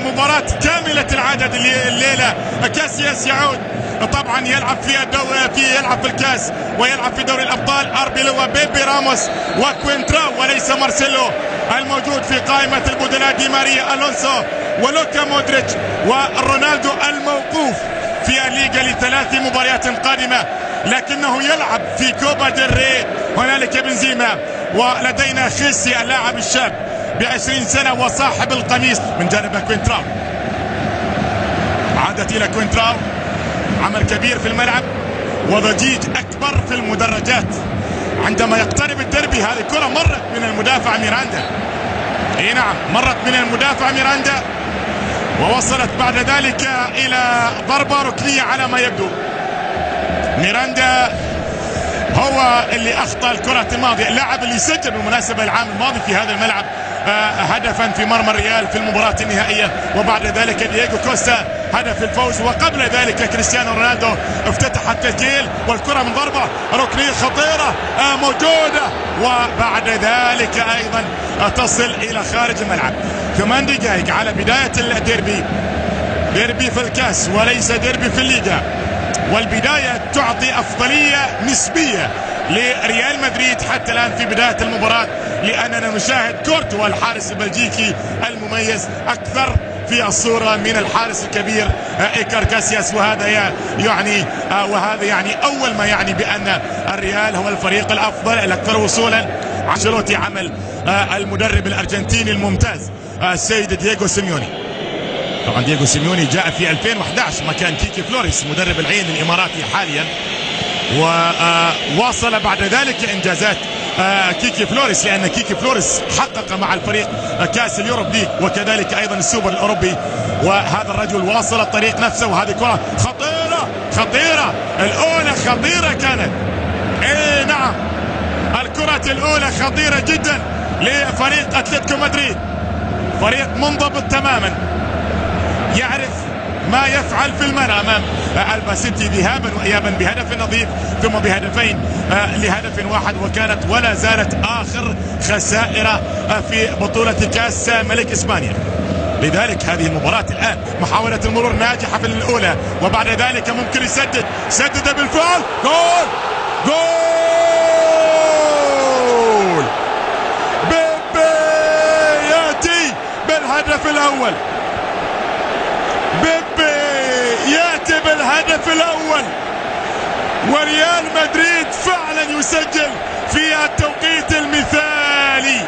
مباراة كاملة العدد الليلة. كاسياس يعود طبعا يلعب في الكاس ويلعب في دوري الابطال. اربيلو وبيبي راموس وكوينتراو وليس مارسيلو الموجود في قائمة البدلاء. دي ماريا، الونسو ولوكا مودريتش ورونالدو الموقوف في الليغا ل3 مباريات قادمة، لكنه يلعب في كوبا ديل ري. هنالك بنزيما ولدينا خيسي اللاعب الشاب ب20 سنة وصاحب القميص من جانب كوينتراو. عادت الى كوينتراو، عمل كبير في الملعب وضجيج اكبر في المدرجات عندما يقترب الديربي. هذه كرة مرت من المدافع ميراندا، اي نعم مرت من المدافع ميراندا ووصلت بعد ذلك الى ضربة ركنية على ما يبدو. ميراندا هو اللي اخطأ الكرة الماضية، اللاعب اللي سجل بالمناسبة العام الماضي في هذا الملعب هدفا في مرمى الريال في المباراة النهائية، وبعد ذلك دييغو كوستا هدف الفوز، وقبل ذلك كريستيانو رونالدو افتتح التسجيل والكرة من ضربة ركنية خطيرة موجودة، وبعد ذلك ايضا تصل الى خارج الملعب. 8 دقائق على بداية الديربي، ديربي في الكاس وليس ديربي في الليغا، والبداية تعطي افضلية نسبية لريال مدريد حتى الان في بداية المباراة، لاننا نشاهد كورتوا الحارس البلجيكي المميز اكثر في الصورة من الحارس الكبير إيكار كاسياس، وهذا يعني اول ما يعني بان الريال هو الفريق الافضل الاكثر وصولا. انشيلوتي عمل المدرب الارجنتيني الممتاز السيد دييغو سيميوني. طبعا دييغو سيميوني جاء في 2011 مكان كيكي فلوريس مدرب العين الاماراتي حاليا، وواصل بعد ذلك انجازات كيكي فلوريس، لان كيكي فلوريس حقق مع الفريق كاس اليوروب ليج وكذلك ايضا السوبر الاوروبي، وهذا الرجل واصل الطريق نفسه. وهذه كرة خطيرة الاولى خطيرة كانت، اي نعم الكرة الاولى خطيرة جدا لفريق اتلتيكو مدريد، فريق منضبط تماما يعرف ما يفعل في الملعب امام الباسيتي ذهابا وايابا بهدف نظيف ثم بهدفين لهدف واحد، وكانت ولا زالت اخر خسائر في بطولة كاس ملك اسبانيا. لذلك هذه المباراة الان محاولة المرور ناجحة في الاولى، وبعد ذلك ممكن سدد بالفعل. جول بيبي ياتي بالهدف الاول، بيبي ياتي بالهدف الاول، وريال مدريد فعلا يسجل في التوقيت المثالي.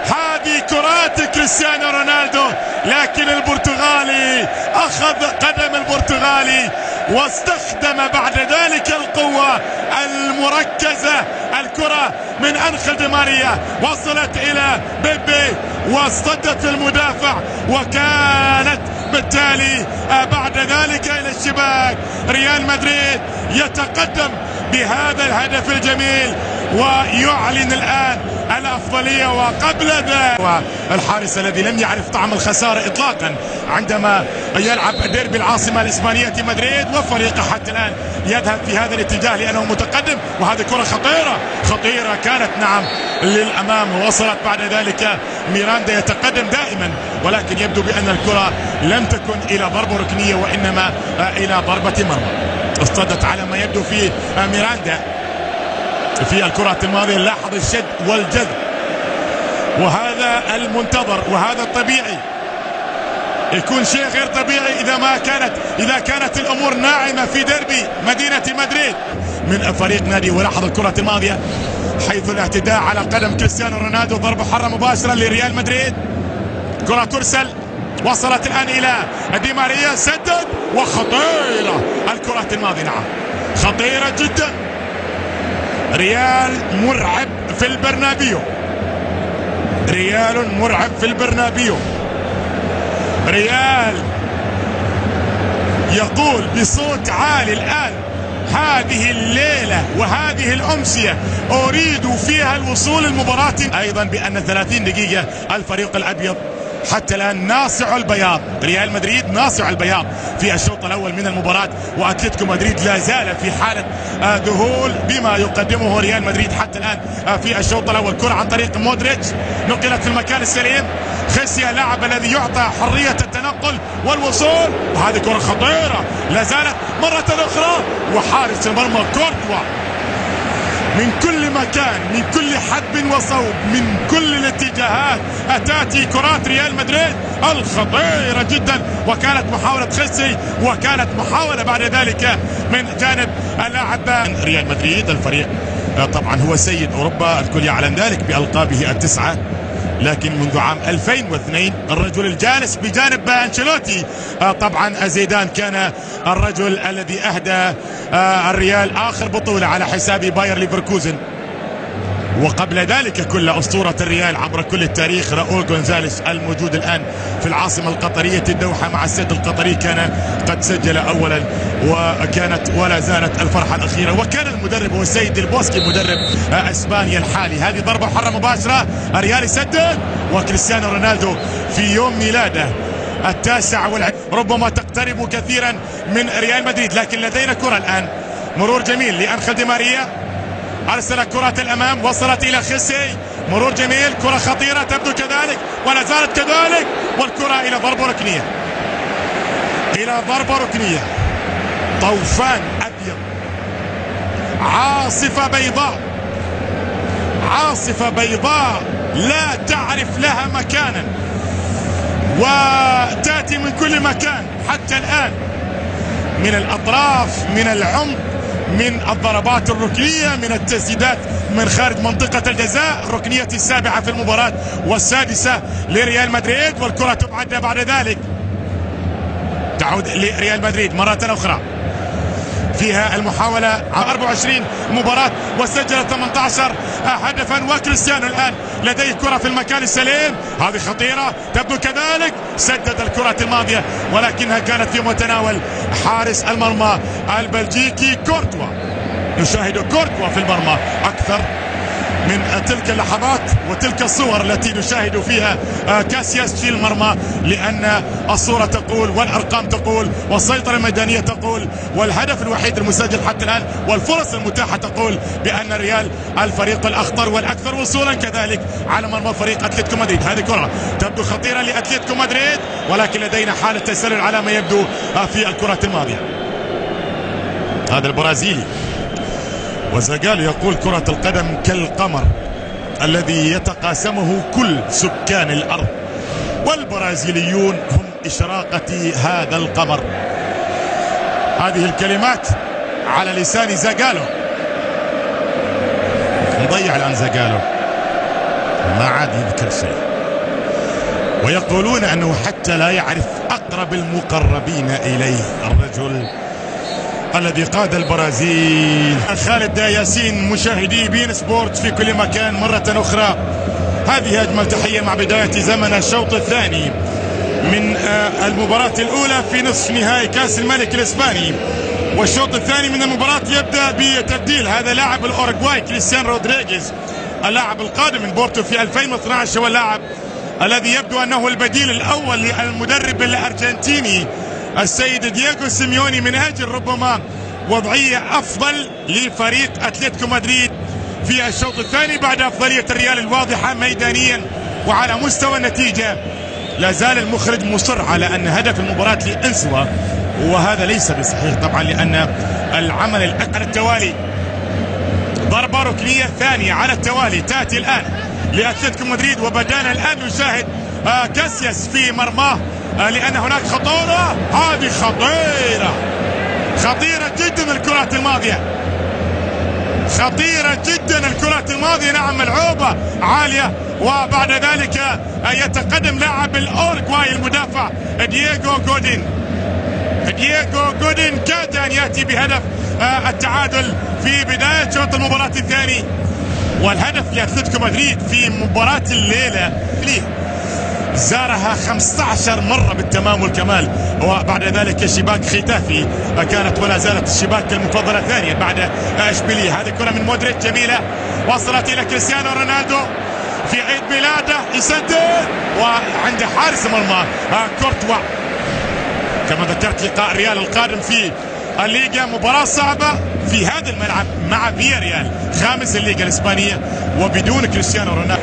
هذه كرات كريستيانو رونالدو، لكن البرتغالي اخذ قدم البرتغالي واستخدم بعد ذلك القوة المركزة. الكرة من أنخيل دي ماريا وصلت إلى بيبي واصطدت المدافع، وكانت بالتالي بعد ذلك إلى الشباك. ريال مدريد يتقدم بهذا الهدف الجميل ويعلن الآن الأفضلية. وقبل ذلك الحارس الذي لم يعرف طعم الخسارة إطلاقا عندما يلعب ديربي العاصمة الإسبانية مدريد، وفريقه حتى الآن يذهب في هذا الاتجاه لأنه متقدم. وهذه كرة خطيرة كانت نعم للأمام، ووصلت بعد ذلك ميراندا يتقدم دائما، ولكن يبدو بأن الكرة لم تكن إلى ضربة ركنية وإنما إلى ضربة مرمى. اصطدت على ما يبدو في ميراندا في الكرة الماضية. لاحظ الشد والجذب، وهذا المنتظر وهذا الطبيعي. يكون شيء غير طبيعي إذا كانت الأمور ناعمة في ديربي مدينة مدريد من فريق نادي. ولاحظ الكرة الماضية حيث الاعتداء على قدم كريستيانو رونالدو، ضربة حرة مباشرة لريال مدريد. كرة ترسل، وصلت الآن إلى دي ماريا، سدد، وخطيرة الكرة الماضية نعم خطيرة جدا. ريال مرعب في البرنابيو، ريال يقول بصوت عالي الآن: هذه الليلة وهذه الأمسية أريد فيها الوصول للمباراة. أيضا بأن 30 دقيقة الفريق الأبيض حتى الآن ناصع البياض، ريال مدريد ناصع البياض في الشوط الأول من المباراة، وأتلتيكو مدريد لا زال في حالة ذهول بما يقدمه ريال مدريد حتى الآن في الشوط الأول. كرة عن طريق مودريتش نقلت في المكان السليم، خيسيا اللاعب الذي يعطى حرية التنقل والوصول، وهذه كرة خطيرة لا زالت مرة أخرى، وحارس المرمى كورتوا من كل مكان، من كل حدب وصوب، من كل الاتجاهات تأتي كرات ريال مدريد الخطيرة جدا، وكانت محاولة خيسي، وكانت محاولة بعد ذلك من جانب اللاعب ريال مدريد. الفريق طبعا هو سيد أوروبا، الكل يعلم ذلك بألقابه التسعة، لكن منذ عام 2002 الرجل الجالس بجانب أنشيلوتي طبعا زيدان كان الرجل الذي أهدى الريال آخر بطولة على حساب باير ليفركوزن، وقبل ذلك كل أسطورة الريال عبر كل التاريخ راؤول غونزاليس الموجود الآن في العاصمة القطرية الدوحة مع السد القطري كان قد سجل أولا، وكانت ولا زالت الفرحة الأخيرة. وكان المدرب هو السيد البوسكي مدرب أسبانيا الحالي. هذه ضربة حرة مباشرة، الريال يسدد، وكريستيانو رونالدو في يوم ميلاده التاسع ربما تقترب كثيرا من ريال مدريد، لكن لدينا كرة الآن، مرور جميل لأنخيل دي ماريا، أرسل كرة الأمام، وصلت إلى خيسي، مرور جميل، كرة خطيرة تبدو كذلك ولا زالت كذلك، والكرة إلى ضربة ركنية، إلى ضربة ركنية. طوفان أبيض، عاصفة بيضاء، عاصفة بيضاء لا تعرف لها مكانا، وتأتي من كل مكان حتى الآن، من الأطراف، من العمق، من الضربات الركنية، من التسديدات من خارج منطقة الجزاء. الركنية السابعة في المباراة والسادسة لريال مدريد، والكرة تبعد بعد ذلك، تعود لريال مدريد مرة أخرى فيها المحاولة 24 مباراة وسجل 18 هدفا، وكريستيانو الآن لديه كرة في المكان السليم، هذه خطيرة تبدو كذلك، سدد الكرة الماضية ولكنها كانت في متناول حارس المرمى البلجيكي كورتوا. نشاهد كورتوا في المرمى أكثر من تلك اللحظات وتلك الصور التي نشاهد فيها كاسياس في المرمى، لأن الصورة تقول والأرقام تقول والسيطرة الميدانية تقول والهدف الوحيد المسجل حتى الآن والفرص المتاحة تقول بأن الريال الفريق الأخطر والأكثر وصولا كذلك على مرمى فريق أتلتيكو مدريد. هذه كرة تبدو خطيرة لأتلتيكو مدريد، ولكن لدينا حالة تسلل على ما يبدو في الكرة الماضية. هذا البرازيلي وزاغالو يقول كرة القدم كالقمر الذي يتقاسمه كل سكان الأرض، والبرازيليون هم إشراقة هذا القمر. هذه الكلمات على لسان زاغالو، مضيع الآن زاغالو ما عاد يذكر شيء، ويقولون أنه حتى لا يعرف أقرب المقربين إليه، الرجل الذي قاد البرازيل. خالد ياسين مشاهدي بين سبورت في كل مكان مرة أخرى، هذه أجمل تحية مع بداية زمن الشوط الثاني من المباراة الأولى في نصف نهائي كأس الملك الإسباني. والشوط الثاني من المباراة يبدأ بتبديل هذا لاعب الأوروغواي كريستيان رودريغيز، اللاعب القادم من بورتو في 2012، هو اللاعب الذي يبدو أنه البديل الأول للمدرب الأرجنتيني السيد دييغو سيميوني من أجل ربما وضعية أفضل لفريق أتلتيكو مدريد في الشوط الثاني بعد أفضلية الريال الواضحة ميدانيا وعلى مستوى النتيجة. لا زال المخرج مصر على أن هدف المباراة لأنسوا، وهذا ليس بصحيح طبعا، لأن العمل الأكثر على التوالي، ضربة ركنية ثانية على التوالي تأتي الآن لأتلتيكو مدريد، وبدانا الآن نشاهد كاسياس في مرماه لأن هناك خطورة. هذه خطيرة، خطيرة جدا الكرات الماضية، خطيرة جدا الكرات الماضية، نعم ملعوبة عالية. وبعد ذلك يتقدم لاعب الأوروغواي المدافع دييغو غودين. دييغو غودين كاد أن يأتي بهدف التعادل في بداية شوط المباراة الثاني، والهدف لأتلتيكو مدريد في مباراة الليلة زارها 15 مرة بالتمام والكمال، وبعد ذلك شباك ختافي كانت ولا زالت الشباك المفضلة ثانيا بعد اشبيلية. هذه كرة من مودريتش جميلة، وصلت إلى كريستيانو رونالدو في عيد ميلاده يسدد، وعنده حارس مرمى كورتوا. كما ذكرت لقاء ريال القادم في الليغا مباراة صعبة في هذا الملعب مع فياريال خامس الليغا الإسبانية وبدون كريستيانو رونالدو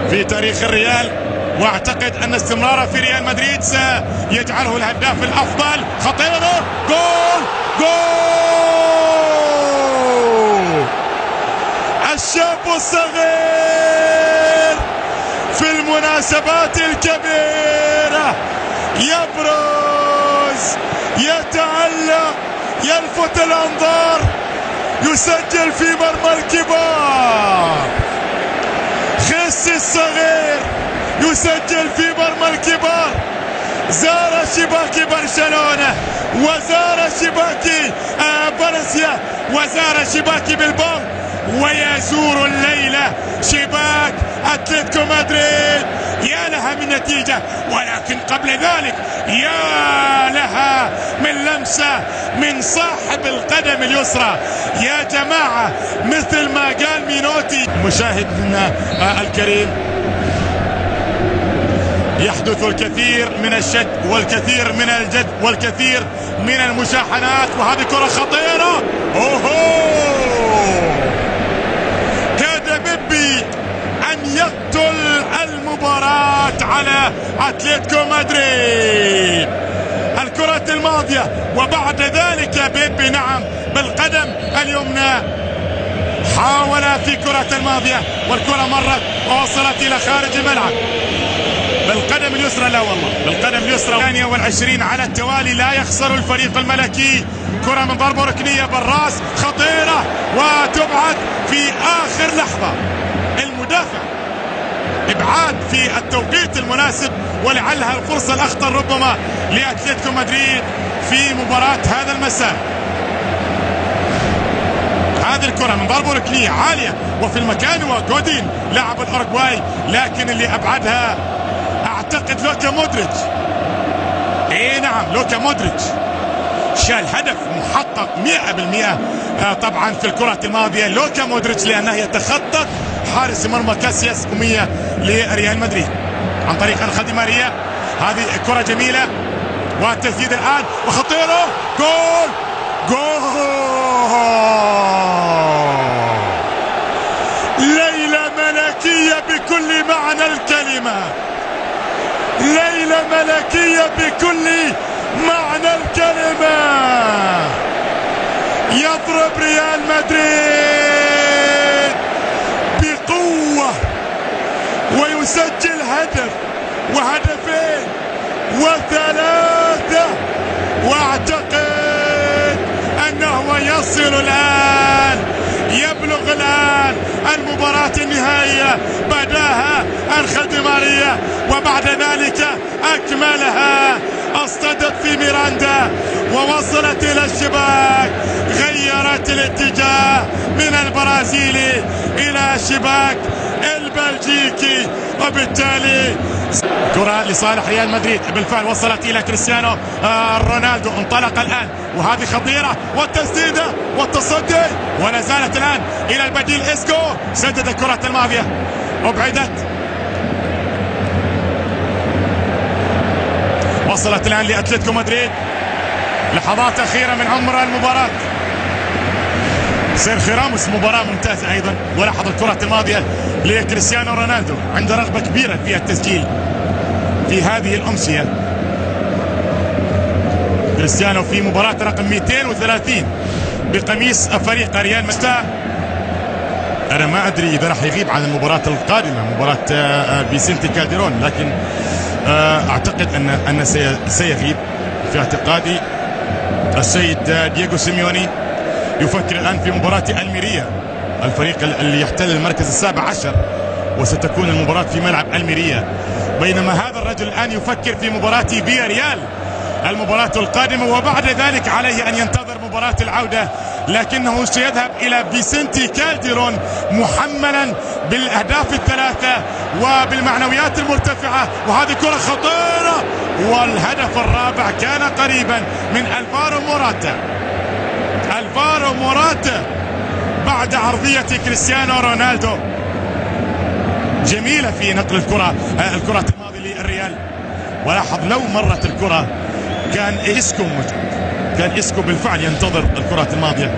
في تاريخ الريال. واعتقد ان استمراره في ريال مدريد سيجعله الهداف الافضل. خطيره، جول جول! الشاب الصغير في المناسبات الكبيرة يبرز، يتألق، يلفت الانظار، يسجل في مرمى الكبار. خيسي الصغير يسجل في مرمى الكبار. زار شباك برشلونة وزار شباك باريسيا وزار شباك بلباو، ويزور الليلة شباك أتلتيكو مدريد. يا لها من نتيجة، ولكن قبل ذلك يا لها من لمسة من صاحب القدم اليسرى. يا جماعة مثل ما قال مينوتي مشاهدنا الكريم، يحدث الكثير من الشد والكثير من الجد والكثير من المشاحنات، وهذه كرة خطيرة. كاد بيبي أن يقتل المباراة على أتلتيكو مدريد. الكرة الماضية وبعد ذلك بيبي نعم بالقدم اليمنى حاول في كرة الماضية، والكرة مرت ووصلت إلى خارج الملعب. بالقدم اليسرى، لا والله بالقدم اليسرى. 28 على التوالي لا يخسر الفريق الملكي. كرة من ضربة ركنية بالراس خطيرة وتبعد في آخر لحظة. المدافع ابعاد في التوقيت المناسب، ولعلها الفرصة الأخطر ربما لأتلتيكو مدريد في مباراة هذا المساء. هذه الكرة من ضربة ركنية عالية وفي المكان، وجودين لاعب الأوروغواي، لكن اللي أبعدها اعتقد لوكا مودريتش. اي نعم لوكا مودريتش شال هدف محقق 100% طبعا في الكرة الماضية لوكا مودريتش، لانه يتخطى حارس مرمى كاسياس أمية لريال مدريد عن طريق انخيل دي ماريا. هذه كرة جميلة والتسديد الان وخطيرة. جول جول! ليلة ملكية بكل معنى الكلمة، ليلة ملكية بكل معنى الكلمة. يضرب ريال مدريد بقوة ويسجل هدف وهدفين وثلاثة، واعتقد انه يصل الان، يبلغ الان المباراة النهائية. بداها انخيل دي ماريا وبعد ذلك اكملها، اصطدت في ميراندا ووصلت الى الشباك، غيرت الاتجاه من البرازيلي الى شباك البلجيكي، وبالتالي كرة لصالح ريال مدريد. بالفعل وصلت الى كريستيانو رونالدو، انطلق الان وهذه خطيرة، والتسديدة والتصدي، ولا زالت الان الى البديل اسكو. سدد الكرة الماضية ابعدت، وصلت الان لاتلتيكو مدريد. لحظات اخيرة من عمر المباراة. سيرخيو راموس مباراة ممتازة ايضا، ولاحظ الكرة الماضية لكريستيانو رونالدو، عنده رغبة كبيرة في التسجيل في هذه الامسية. كريستيانو في مباراة رقم 230 بقميص فريق ريال مدريد. انا ما ادري اذا راح يغيب عن المباراة القادمة، مباراة فيسنتي كالديرون، لكن اعتقد ان سيغيب. في اعتقادي السيد دييغو سيميوني يفكر الان في مباراة الميريا، الفريق اللي يحتل المركز ال17، وستكون المباراة في ملعب الميريا. بينما هذا الرجل الان يفكر في مباراة فياريال المباراة القادمة، وبعد ذلك عليه ان ينتظر مباراة العودة، لكنه سيذهب الى فيسنتي كالديرون محملا بالاهداف الثلاثة وبالمعنويات المرتفعة. وهذه كرة خطيرة، والهدف الرابع كان قريبا من الفارو موراتا. الفارو موراتا بعد عرضية كريستيانو رونالدو. جميلة في نقل الكرة الماضية للريال. ولاحظ لو مرت الكرة كان إسكو بالفعل ينتظر الكرة الماضية.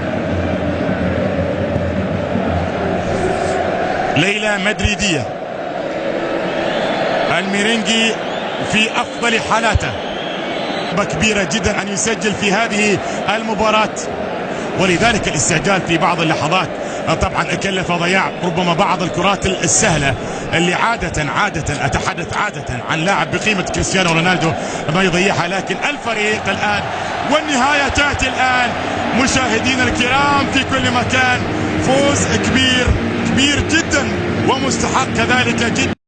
ليلة مدريدية، الميرينجي في أفضل حالاته، كبيرة جدا أن يسجل في هذه المباراة، ولذلك الاستعجال في بعض اللحظات طبعا كلف ضياع ربما بعض الكرات السهلة اللي عادة أتحدث عادة عن لاعب بقيمة كريستيانو رونالدو ما يضيعها. لكن الفريق الآن والنهاية تأتي الآن مشاهدينا الكرام في كل مكان. فوز كبير جدا ومستحق كذلك جدا.